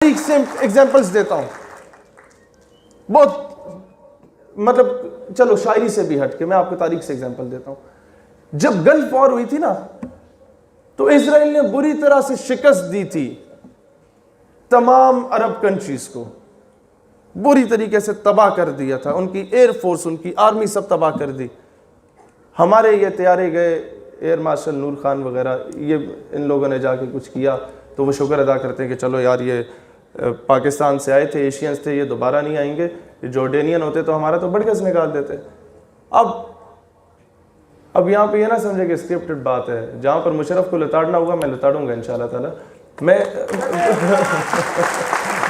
تاریخ سے ایگزامپلس دیتا ہوں بہت، مطلب چلو شاعری سے بھی ہٹ کے میں آپ کو تاریخ سے ایگزامپل دیتا ہوں. جب گلف وار ہوئی تھی نا تو اسرائیل نے بری طرح سے شکست دی تھی تمام عرب کنٹریز کو، بری طریقے سے تباہ کر دیا تھا. ان کی ایئر فورس، ان کی آرمی سب تباہ کر دی. ہمارے یہ طیارے گئے، ایئر مارشل نور خان وغیرہ، یہ ان لوگوں نے جا کے کچھ کیا تو وہ شکر ادا کرتے ہیں کہ چلو یار یہ پاکستان سے آئے تھے، ایشینز تھے، یہ دوبارہ نہیں آئیں گے. جورڈینین ہوتے تو ہمارا تو بڑگز نکال دیتے. اب یہاں پہ یہ نہ سمجھے کہ اسکرپٹڈ بات ہے. جہاں پر مشرف کو لتاڑنا ہوگا میں لتاڑوں گا انشاءاللہ تعالی. میں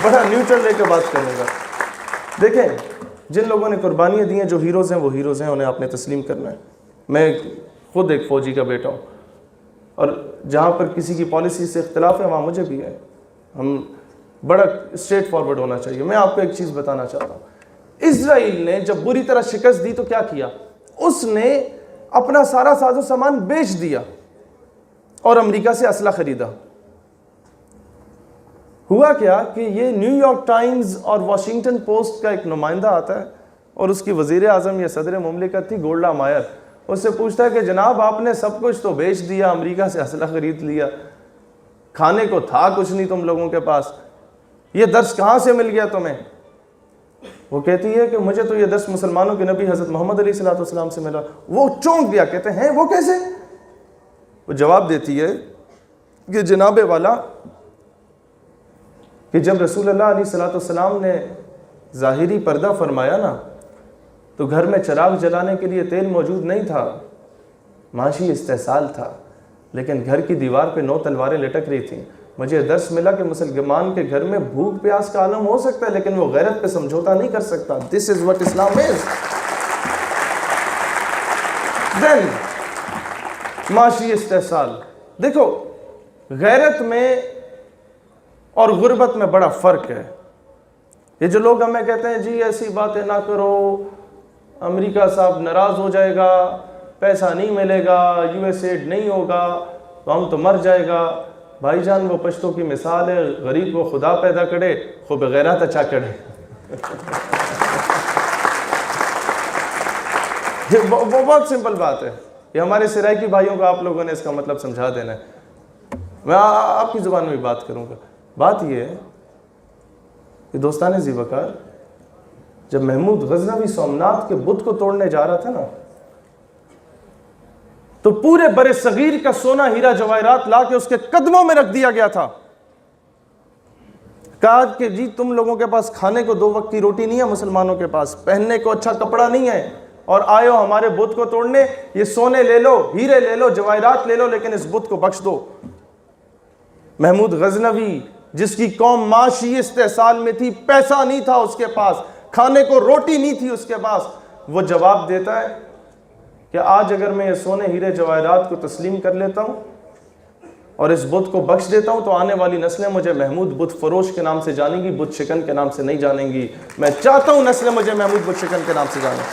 بڑا نیوٹرل لے کے بات کروں گا. دیکھیں جن لوگوں نے قربانیاں دی ہیں، جو ہیروز ہیں وہ ہیروز ہیں، انہیں آپ نے تسلیم کرنا ہے. میں خود ایک فوجی کا بیٹا ہوں، اور جہاں پر کسی کی پالیسی سے اختلاف ہے وہاں مجھے بھی ہے. ہم بڑا اسٹریٹ فارورڈ ہونا چاہیے. میں آپ کو ایک چیز بتانا چاہتا ہوں. اسرائیل نے جب بری طرح شکست دی تو کیا کیا؟ اس نے اپنا سارا ساز و سامان بیچ دیا اور امریکہ سے اسلحہ خریدا. ہوا کیا کہ یہ نیو یارک ٹائمز اور واشنگٹن پوسٹ کا ایک نمائندہ آتا ہے اور اس کی وزیر اعظم یا صدر مملکت تھی گولڈا مائر. اس سے پوچھتا ہے کہ جناب آپ نے سب کچھ تو بیچ دیا، امریکہ سے اسلحہ خرید لیا، کھانے کو تھا کچھ نہیں تم لوگوں کے پاس، یہ درس کہاں سے مل گیا تمہیں؟ وہ کہتی ہے کہ مجھے تو یہ درس مسلمانوں کے نبی حضرت محمد علیہ السلام سے ملا. وہ چونک دیا، کہتے ہیں وہ کیسے؟ وہ جواب دیتی ہے کہ جناب والا، کہ جب رسول اللہ علیہ السلام نے ظاہری پردہ فرمایا نا تو گھر میں چراغ جلانے کے لیے تیل موجود نہیں تھا، معاشی استحصال تھا، لیکن گھر کی دیوار پہ 9 تلواریں لٹک رہی تھیں. مجھے درس ملا کہ مسلمان کے گھر میں بھوک پیاس کا عالم ہو سکتا ہے لیکن وہ غیرت پہ سمجھوتا نہیں کر سکتا. This is what Islam is. Then معاشی استحصال. دیکھو غیرت میں اور غربت میں بڑا فرق ہے. یہ جو لوگ ہمیں کہتے ہیں جی ایسی باتیں نہ کرو، امریکہ صاحب ناراض ہو جائے گا، پیسہ نہیں ملے گا، یو ایس ایڈ نہیں ہوگا تو ہم تو مر جائے گا. بھائی جان وہ پشتوں کی مثال ہے، غریب کو خدا پیدا کرے خو بغیرات اچھا کرے. وہ بہت سمپل بات ہے. یہ ہمارے سرائکی بھائیوں کو آپ لوگوں نے اس کا مطلب سمجھا دینا ہے. میں آپ کی زبان میں بھی بات کروں گا. بات یہ ہے کہ دوستان ذی وقار، جب محمود غزنوی سومنات کے بت کو توڑنے جا رہا تھا نا تو پورے بر صغیر کا سونا ہیرا جواہرات لا کے اس کے قدموں میں رکھ دیا گیا تھا. کہا کہ جی تم لوگوں کے پاس کھانے کو 2 وقت کی روٹی نہیں ہے، مسلمانوں کے پاس پہننے کو اچھا کپڑا نہیں ہے، اور آئے ہو ہمارے بت کو توڑنے. یہ سونے لے لو، ہیرے لے لو، جواہرات لے لو، لیکن اس بت کو بخش دو. محمود غزنوی جس کی قوم معاشی استحصال میں تھی، پیسہ نہیں تھا اس کے پاس، کھانے کو روٹی نہیں تھی اس کے پاس، وہ جواب دیتا ہے کہ آج اگر میں یہ سونے ہیرے جواہرات کو تسلیم کر لیتا ہوں اور اس بت کو بخش دیتا ہوں تو آنے والی نسلیں مجھے محمود بت فروش کے نام سے جانیں گی، بت شکن کے نام سے نہیں جانیں گی. میں چاہتا ہوں نسلیں مجھے محمود بت شکن کے نام سے جانیں.